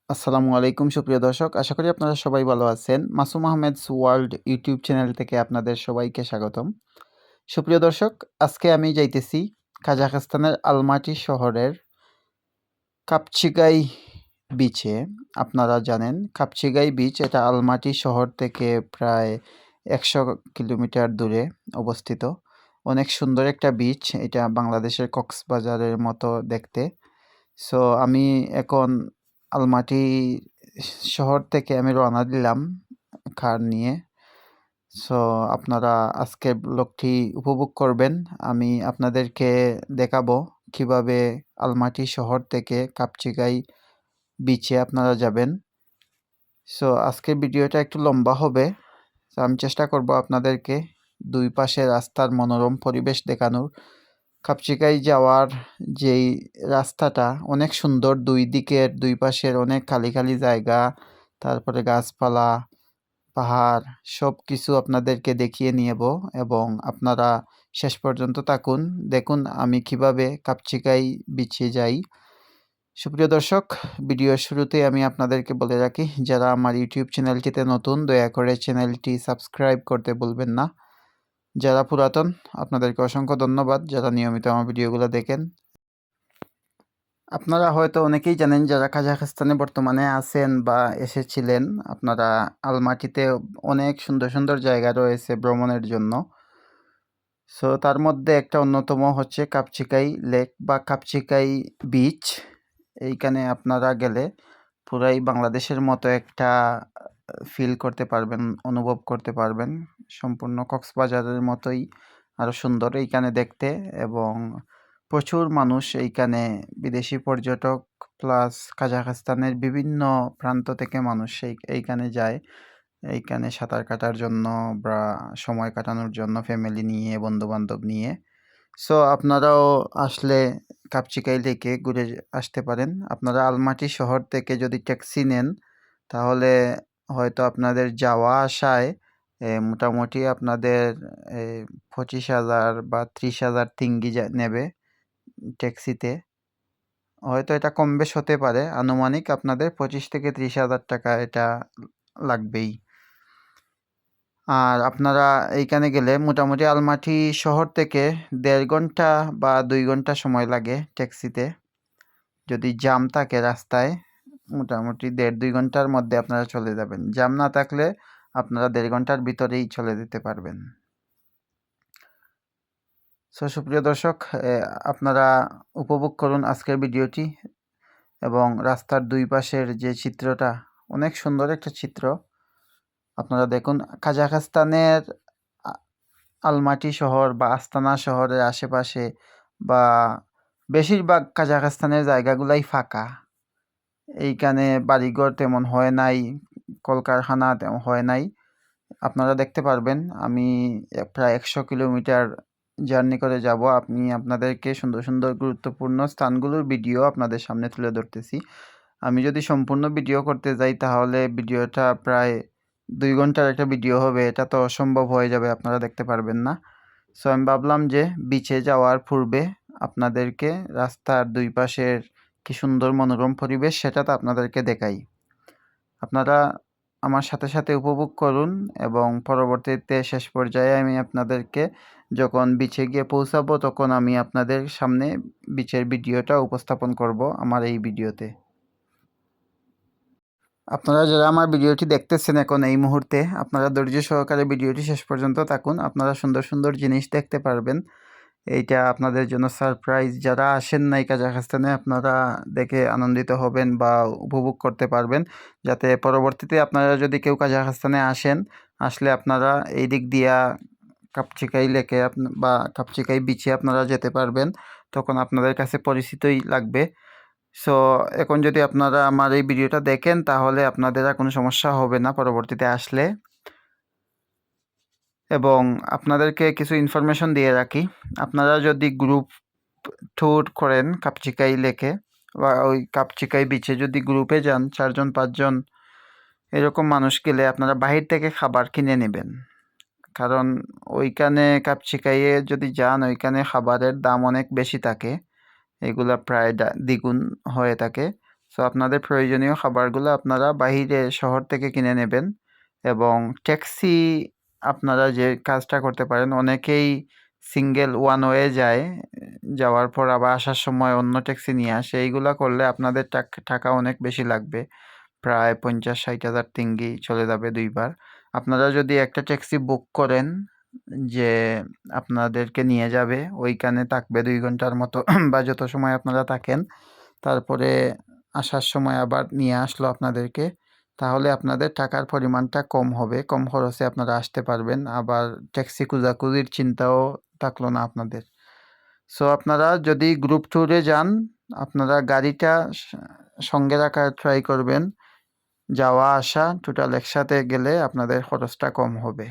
আসসালামু আলাইকুম সুপ্রিয় দর্শক, আশা করি আপনারা সবাই ভালো আছেন। মাসুম আহমেদস ওয়ার্ল্ড ইউটিউব চ্যানেল থেকে আপনাদের সবাইকে স্বাগতম। সুপ্রিয় দর্শক, আজকে আমি যাইতেছি কাজাখস্তানের আলমাটি শহরের কাপচিগাই বিচে। আপনারা জানেন কাপচিগাই বিচ এটা আলমাটি শহর থেকে প্রায় 100 কিলোমিটার দূরে অবস্থিত। অনেক সুন্দর একটা বিচ, এটা বাংলাদেশের কক্সবাজারের মতো দেখতে। সো আমি এখন আলমাটি শহর থেকে আমি রওনা দিলাম কার নিয়ে। সো আপনারা আজকের ব্লগটি উপভোগ করবেন। আমি আপনাদেরকে দেখাবো কিভাবে আলমাটি শহর থেকে কাপচিগাই বিচে আপনারা যাবেন। সো আজকের ভিডিওটা একটু লম্বা হবে। তো আমি চেষ্টা করব আপনাদেরকে দুই পাশে রাস্তার মনোরম পরিবেশ দেখানোর। কাপচিকাই যাওয়ার যেই রাস্তাটা অনেক সুন্দর, দুই দিকের দুই পাশের অনেক খালি খালি জায়গা, তারপরে গাছপালা, পাহাড় সব কিছু আপনাদেরকে দেখিয়ে নিব এবং আপনারা শেষ পর্যন্ত থাকুন, দেখুন আমি কিভাবে কাপচিকাই বিচে যাই। সুপ্রিয় দর্শক, ভিডিওর শুরুতে আমি আপনাদেরকে বলে রাখি, যারা আমার ইউটিউব চ্যানেলটিতে নতুন দয়া করে চ্যানেলটি সাবস্ক্রাইব করতে ভুলবেন না। যারা পুরাতন আপনাদেরকে অসংখ্য ধন্যবাদ, যারা নিয়মিত আমার ভিডিওগুলো দেখেন। আপনারা হয়তো অনেকেই জানেন যারা কাজাখস্তানে বর্তমানে আছেন বা এসেছিলেন, আপনারা আলমাটিতে অনেক সুন্দর সুন্দর জায়গা রয়েছে ভ্রমণের জন্য। সো তার মধ্যে একটা অন্যতম হচ্ছে কাপচিকাই লেক বা কাপচিকাই বিচ। এইখানে আপনারা গেলে পুরাই বাংলাদেশের মতো একটা ফিল করতে পারবেন, অনুভব করতে পারবেন। সম্পূর্ণ কক্সবাজারের মতোই, আরও সুন্দর এইখানে দেখতে। এবং প্রচুর মানুষ এইখানে, বিদেশি পর্যটক প্লাস কাজাখস্তানের বিভিন্ন প্রান্ত থেকে মানুষ এইখানে যায়, এইখানে সাঁতার কাটার জন্য বা সময় কাটানোর জন্য ফ্যামিলি নিয়ে, বন্ধুবান্ধব নিয়ে। সো আপনারাও আসলে কাপচিকাই লেকে ঘুরে আসতে পারেন। আপনারা আলমাটি শহর থেকে যদি ট্যাক্সি নেন তাহলে হয়তো আপনাদের যাওয়া আসায় মোটামুটি আপনাদের 25,000 বা 30,000 তিঙ্গি নেবে ট্যাক্সিতে। হয়তো এটা কম বেশ হতে পারে, আনুমানিক আপনাদের 25 থেকে 30,000 টাকা এটা লাগবেই। আর আপনারা এইখানে গেলে মোটামুটি আলমাটি শহর থেকে 1.5 ঘন্টা বা 2 ঘন্টা সময় লাগে ট্যাক্সিতে। যদি জ্যাম থাকে রাস্তায়, মোটামুটি 1.5-2 ঘন্টার মধ্যে আপনারা চলে যাবেন। জ্যাম না থাকলে আপনারা 1.5 ঘন্টার ভিতরেই চলে যেতে পারবেন। সো সুপ্রিয় দর্শক, আপনারা উপভোগ করুন আজকের ভিডিওটি এবং রাস্তার দুই পাশের যে চিত্রটা, অনেক সুন্দর একটা চিত্র। আপনারা দেখুন কাজাখস্তানের আলমাটি শহর বা আস্তানা শহরের আশেপাশে বা বেশিরভাগ কাজাখস্তানের জায়গাগুলাই ফাঁকা। এইখানে বাড়িঘর তেমন হয় নাই, কলকারখানা তেমন হয় নাই। আপনারা দেখতে পারবেন আমি প্রায় 100 কিলোমিটার জার্নি করে যাব। আমি আপনাদেরকে সুন্দর সুন্দর গুরুত্বপূর্ণ স্থানগুলোর ভিডিও আপনাদের সামনে তুলে ধরতেছি। আমি যদি সম্পূর্ণ ভিডিও করতে যাই তাহলে ভিডিওটা প্রায় 2 ঘন্টার একটা ভিডিও হবে, এটা তো অসম্ভব হয়ে যাবে, আপনারা দেখতে পারবেন না। সো আমি ভাবলাম যে বিচে যাওয়ার পূর্বে আপনাদেরকে রাস্তার দুই পাশের কি সুন্দর মনোরম পরিবেশ সেটা তো আপনাদেরকে দেখাই। আপনারা আমার সাথে সাথে উপভোগ করুন এবং পরবর্তীতে শেষ পর্যায়ে আমি আপনাদেরকে যখন বিচে গিয়ে পৌঁছাবো তখন আমি আপনাদের সামনে বিচের ভিডিওটা উপস্থাপন করব আমার এই ভিডিওতে। আপনারা যারা আমার ভিডিওটি দেখতেছেন এখন এই মুহূর্তে, আপনারা ধৈর্য সহকারে ভিডিওটি শেষ পর্যন্ত থাকুন। আপনারা সুন্দর সুন্দর জিনিস দেখতে পারবেন, এইটা আপনাদের জন্য সারপ্রাইজ। যারা আসেন নাই কাজাখস্তানে আপনারা দেখে আনন্দিত হবেন বা উপভোগ করতে পারবেন, যাতে পরবর্তীতে আপনারা যদি কেউ কাজাখস্তানে আসলে আপনারা এই দিক দিয়া কাপচিকাই লেকে বা কাপচিকাই বিচে আপনারা যেতে পারবেন, তখন আপনাদের কাছে পরিচিতই লাগবে। সো এখন যদি আপনারা আমার এই ভিডিওটা দেখেন তাহলে আপনাদের আর কোনো সমস্যা হবে না পরবর্তীতে আসলে। এবং আপনাদেরকে কিছু ইনফরমেশন দিয়ে রাখি, আপনারা যদি গ্রুপ ট্যুর করেন কাপচিকাই লেকে বা ওই কাপচিকাই বিচে যদি গ্রুপে যান 4জন 5জন এরকম মানুষ গেলে আপনারা বাহির থেকে খাবার কিনে নেবেন। কারণ ওইখানে কাপচিকাইয়ে যদি যান ওইখানে খাবারের দাম অনেক বেশি থাকে, এগুলা প্রায় দ্বিগুণ হয়ে থাকে। সো আপনাদের প্রয়োজনীয় খাবারগুলো আপনারা বাহিরে শহর থেকে কিনে নেবেন এবং ট্যাক্সি আপনারা যে কাজটা করতে পারেন, অনেকেই সিঙ্গেল ওয়ান ওয়ে যায়, যাওয়ার পর আবার আসার সময় অন্য ট্যাক্সি নিয়ে আসে। এইগুলা করলে আপনাদের টাকা অনেক বেশি লাগবে, প্রায় 50-60 হাজার টিঙ্গি চলে যাবে 2 বার। আপনারা যদি একটা ট্যাক্সি বুক করেন যে আপনাদেরকে নিয়ে যাবে, ওইখানে থাকবে 2 ঘন্টার মতো বা যত সময় আপনারা থাকেন, তারপরে আসার সময় আবার নিয়ে আসলো আপনাদেরকে, তাহলে আপনাদের টাকার পরিমাণটা কম হবে, কম খরচে আপনারা আসতে পারবেন, আবার ট্যাক্সি খোঁজাখুঁজির চিন্তাও থাকলো না আপনাদের। সো আপনারা যদি গ্রুপ ট্যুরে যান, আপনারা গাড়িটা সঙ্গে রাখার ট্রাই করবেন। যাওয়া আসা টোটাল একসাথে গেলে আপনাদের খরচটা কম হবে।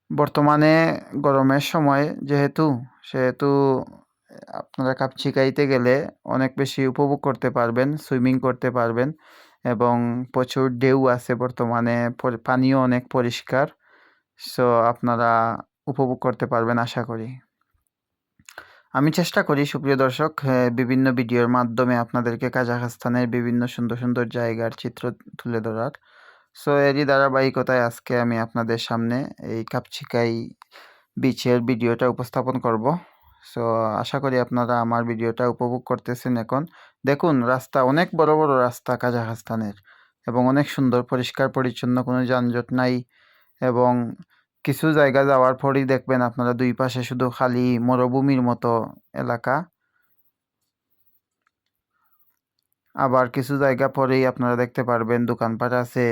বর্তমানে গরমের সময় সেহেতু আপনারা কাপচিকাইতে গেলে অনেক বেশি উপভোগ করতে পারবেন, সুইমিং করতে পারবেন এবং প্রচুর ঢেউ আছে বর্তমানে, পানিও অনেক পরিষ্কার। সো আপনারা উপভোগ করতে পারবেন আশা করি। আমি চেষ্টা করি সুপ্রিয় দর্শক, বিভিন্ন ভিডিওর মাধ্যমে আপনাদেরকে কাজাখস্তানের বিভিন্ন সুন্দর সুন্দর জায়গার চিত্র তুলে ধরার। সো এরই ধারাবাহিকতায় আজকে আমি আপনাদের সামনে এই কাপচিকাই বিচের ভিডিওটা উপস্থাপন করব। সো আশা করি আপনারা আমার ভিডিওটা উপভোগ করতেছেন। এখন দেখুন, রাস্তা অনেক বড় বড় রাস্তা কাজাখস্তানের, এবং অনেক সুন্দর, পরিষ্কার পরিচ্ছন্ন, কোনো যানজট নাই। এবং কিছু জায়গা যাওয়ার পরই দেখবেন আপনারা দুই পাশে শুধু খালি মরুভূমির মতো এলাকা, আবার কিছু জায়গা পরেই আপনারা দেখতে পারবেন দোকানপাট আছে,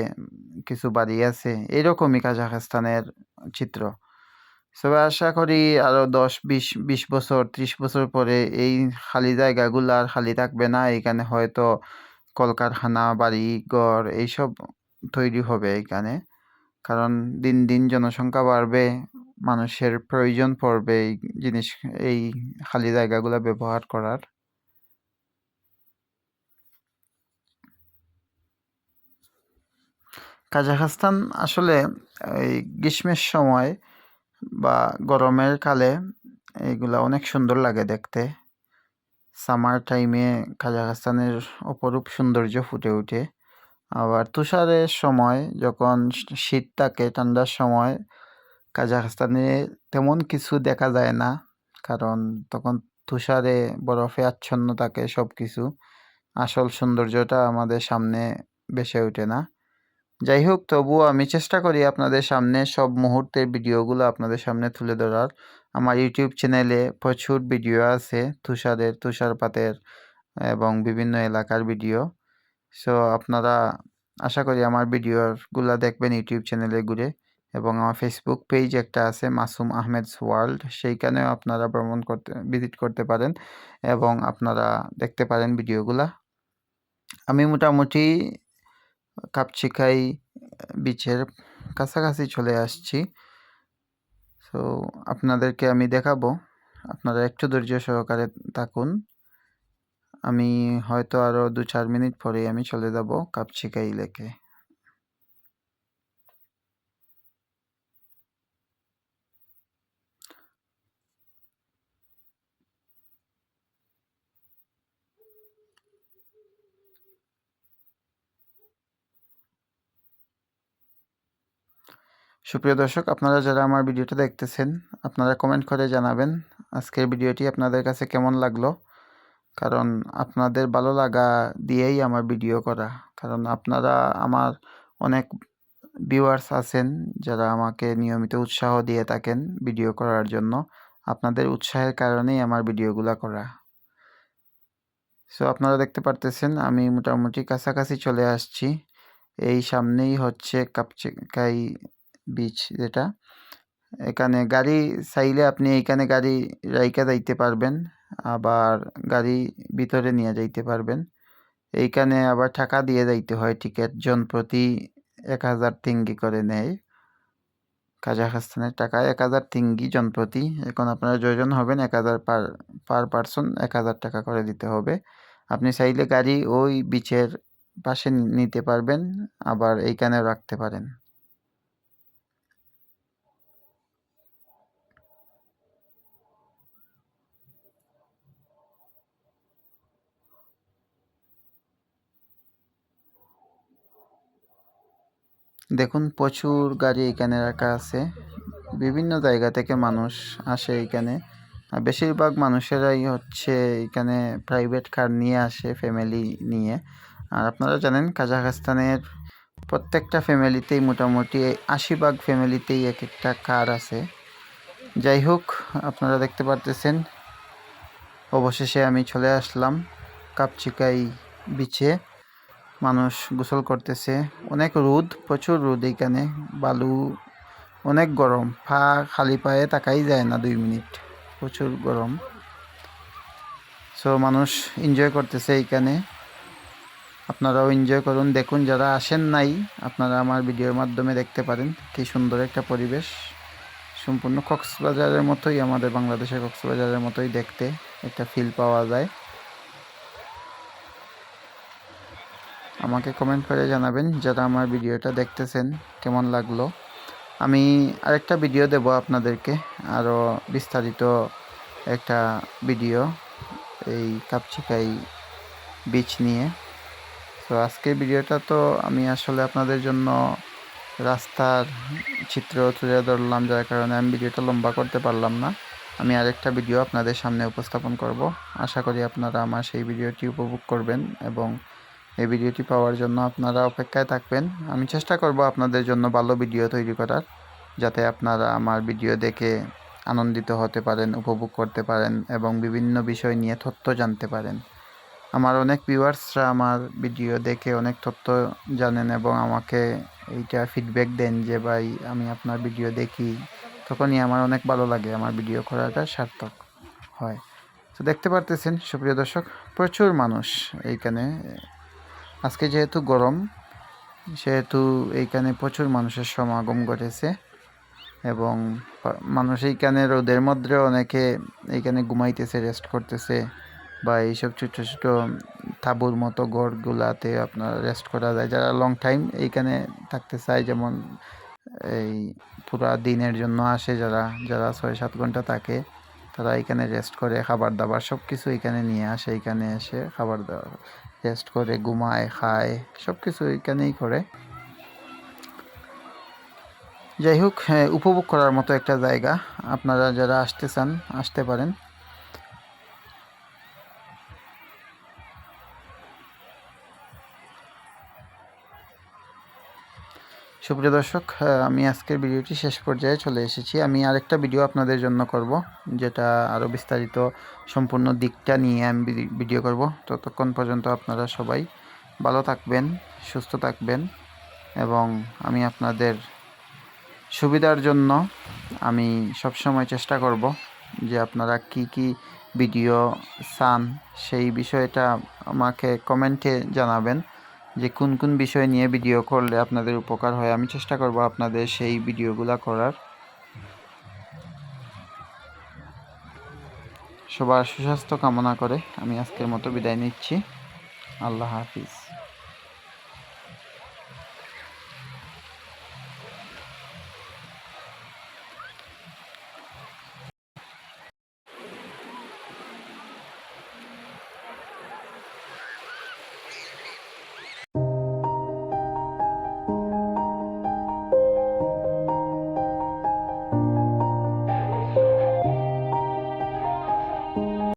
কিছু বাড়ি আছে। এইরকমই কাজাখস্তানের চিত্র। সবাই আশা করি আরও 10-20 বছর 30 বছর পরে এই খালি জায়গাগুলো আর খালি থাকবে না। এখানে হয়তো কলকারখানা, বাড়ি ঘর এইসব তৈরি হবে এখানে, কারণ দিন দিন জনসংখ্যা বাড়বে, মানুষের প্রয়োজন পড়বে এই খালি জায়গাগুলো ব্যবহার করার। কাজাখস্তান আসলে এই গ্রীষ্মের সময় বা গরমের কালে এইগুলা অনেক সুন্দর লাগে দেখতে। সামার টাইমে কাজাখস্তানের অপরূপ সৌন্দর্য ফুটে ওঠে। আবার তুষারের সময়, যখন শীত থাকে, ঠান্ডার সময় কাজাখস্তানে তেমন কিছু দেখা যায় না, কারণ তখন তুষারে, বরফে আচ্ছন্ন থাকে সব কিছু। আসল সৌন্দর্যটা আমাদের সামনে ভেসে ওঠে না। যাই হোক, তবুও আমি চেষ্টা করি আপনাদের সামনে সব মুহূর্তের ভিডিওগুলো আপনাদের সামনে তুলে ধরার। আমার ইউটিউব চ্যানেলে প্রচুর ভিডিও আছে তুষারপাতের এবং বিভিন্ন এলাকার ভিডিও। সো আপনারা আশা করি আমার ভিডিওগুলো দেখবেন ইউটিউব চ্যানেলে ঘুরে, এবং আমার ফেসবুক পেজ একটা আছে, মাসুম আহমেদস ওয়ার্ল্ড, সেইখানেও আপনারা ভিজিট করতে পারেন এবং আপনারা দেখতে পারেন ভিডিওগুলা। আমি মোটামুটি কাপচিকাই বিচের কাছাকাছি চলে আসছি। সো আপনাদেরকে আমি দেখাবো, আপনারা একটু ধৈর্য সহকারে থাকুন। আমি হয়তো আরও 2-4 মিনিট পরেই আমি চলে যাব কাপচিকাই লেকে। সুপ্রিয় দর্শক, আপনারা যারা আমার ভিডিওটা দেখতেছেন, আপনারা কমেন্ট করে জানাবেন আজকের ভিডিওটি আপনাদের কাছে কেমন লাগলো, কারণ আপনাদের ভালো লাগা দিয়েই আমার ভিডিও করা। কারণ আপনারা আমার অনেক ভিউয়ার্স আছেন যারা আমাকে নিয়মিত উৎসাহ দিয়ে থাকেন ভিডিও করার জন্য। আপনাদের উৎসাহের কারণেই আমার ভিডিওগুলো করা। সো আপনারা দেখতে পারতেছেন আমি মোটামুটি কাছাকাছি চলে আসছি। এই সামনেই হচ্ছে কাপচিকাই বিচ, যেটা এখানে গাড়ি চাইলে আপনি এইখানে গাড়ি রাইখা যাইতে পারবেন, আবার গাড়ি ভিতরে নিয়ে যাইতে পারবেন। এইখানে আবার টাকা দিয়ে যাইতে হয়, টিকিট জন প্রতি 1000 টিঙ্গি করে নেয়। কাজাখস্তানের টাকা 1000 টিঙ্গি জন প্রতি। এখন আপনারা যজন হবেন 1000 পার পারসন 1000 টাকা করে দিতে হবে। আপনি চাইলে গাড়ি ওই বিচের পাশে নিতে পারবেন, আবার এইখানেও রাখতে পারেন। দেখুন প্রচুর গাড়ি এখানে রাখা আছে। বিভিন্ন জায়গা থেকে মানুষ আসে এখানে। বেশিরভাগ মানুষেরাই হচ্ছে এখানে প্রাইভেট কার নিয়ে আসে ফ্যামিলি নিয়ে। আর আপনারা জানেন কাজাখস্তানের প্রত্যেকটা ফ্যামিলিতেই মোটামুটি ৮০ ভাগ ফ্যামিলিতেই এক একটা কার আছে। যাই হোক, আপনারা দেখতে পারতেছেন অবশেষে আমি চলে আসলাম কাপচিকাই বিচে। মানুষ গোসল করতেছে। অনেক রোদ, প্রচুর রোদ এখানে। বালু, অনেক গরম। খালি পায়ে তাকাই যায় না 2 মিনিট, প্রচুর গরম। সো মানুষ এনজয় করতেছে এইখানে। আপনারাও এনজয় করুন। দেখুন, যারা আসেন নাই আপনারা আমার ভিডিওর মাধ্যমে দেখতে পারেন কি সুন্দর একটা পরিবেশ। সম্পূর্ণ কক্সবাজারের মতোই, আমাদের বাংলাদেশের কক্সবাজারের মতোই দেখতে একটা ফিল পাওয়া যায়। আমাকে কমেন্ট করে জানাবেন যারা আমার ভিডিওটা দেখতেছেন কেমন লাগলো। আমি আরেকটা ভিডিও দেব আপনাদেরকে, আরও বিস্তারিত একটা ভিডিও এই কাপচিকাই বিচ নিয়ে। তো আজকের ভিডিওটা তো আমি আসলে আপনাদের জন্য রাস্তার চিত্র তুলে ধরলাম, যার কারণে আমি ভিডিওটা লম্বা করতে পারলাম না। আমি আরেকটা ভিডিও আপনাদের সামনে উপস্থাপন করব। আশা করি আপনারা আমার সেই ভিডিওটি উপভোগ করবেন এবং এই ভিডিওটি পাওয়ার জন্য আপনারা অপেক্ষায় থাকবেন। আমি চেষ্টা করব আপনাদের জন্য ভালো ভিডিও তৈরি করার, যাতে আপনারা আমার ভিডিও দেখে আনন্দিত হতে পারেন, উপভোগ করতে পারেন এবং বিভিন্ন বিষয় নিয়ে তথ্য জানতে পারেন। আমার অনেক ভিউয়ার্সরা আমার ভিডিও দেখে অনেক তথ্য জানেন এবং আমাকে এইটা ফিডব্যাক দেন যে ভাই আমি আপনার ভিডিও দেখি, তখনই আমার অনেক ভালো লাগে, আমার ভিডিও করাটা সার্থক হয়। তো দেখতে পারতেছেন সুপ্রিয় দর্শক, প্রচুর মানুষ এইখানে। আজকে যেহেতু গরম, সেহেতু এইখানে প্রচুর মানুষের সমাগম ঘটেছে এবং মানুষ এইখানে রোদের মধ্যে অনেকে এইখানে ঘুমাইতেছে, রেস্ট করতেছে, বা এইসব ছোটো ছোটো তাঁবুর মতো ঘরগুলাতে আপনার রেস্ট করা যায়। যারা লং টাইম এইখানে থাকতে চায়, যেমন এই পুরা দিনের জন্য আসে, যারা ৬-৭ ঘন্টা থাকে, তারা এখানে রেস্ট করে, খাবার দাবার সব কিছু এখানে নিয়ে আসে। এখানে এসে খাবার দাবার রেস্ট করে, ঘুমায়, খায়, সব কিছু এখানেই করে। যাই হোক, উপভোগ করার মতো একটা জায়গা। আপনারা যারা আসতে চান আসতে পারেন। সুপ্রিয় দর্শক, আমি আজকের ভিডিওটি শেষ পর্যায়ে চলে এসেছি। আমি আরেকটা ভিডিও আপনাদের জন্য করব, যেটা আরও বিস্তারিত সম্পূর্ণ দিকটা নিয়ে আমি ভিডিও করব। ততক্ষণ পর্যন্ত আপনারা সবাই ভালো থাকবেন, সুস্থ থাকবেন এবং আমি আপনাদের সুবিধার জন্য আমি সবসময় চেষ্টা করব যে আপনারা কি ভিডিও চান সেই বিষয়টা আমাকে কমেন্টে জানাবেন, যে কোন বিষয় নিয়ে ভিডিও করলে আপনাদের উপকার হয়। আমি চেষ্টা করব আপনাদের সেই ভিডিওগুলো করার। সবার সুস্বাস্থ্য কামনা করে আমি আজকের মতো বিদায় নিচ্ছি। আল্লাহ হাফিজ।